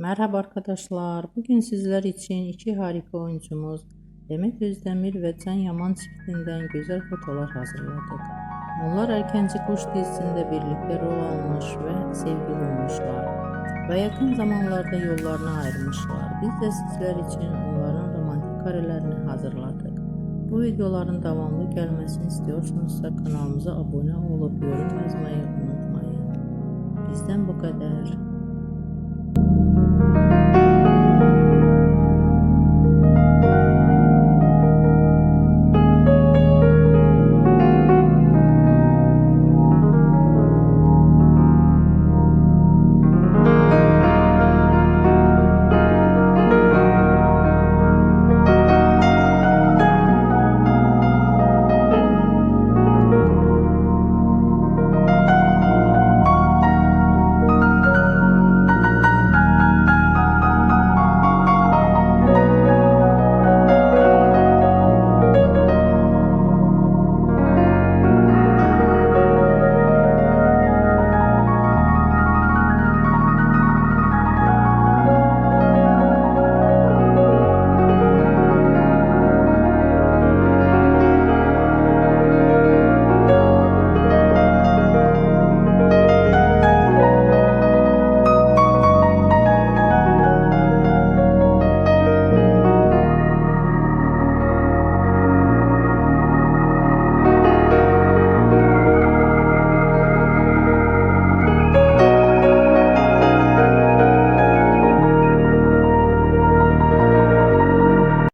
Merhaba arkadaşlar. Bugün sizler için iki harika oyuncumuz Demet Özdemir ve Can Yaman çiftinden güzel fotolar hazırladık. Onlar Erkenci Kuş dizisinde birlikte rol almış ve sevgili olmuşlar ve yakın zamanlarda yollarını ayırmışlar. Biz de sizler için onların romantik karelerini hazırladık. Bu videoların devamlı gelmesini istiyorsanız kanalımıza abone olup yorum yazmayı unutmayın. Bizden bu kadar.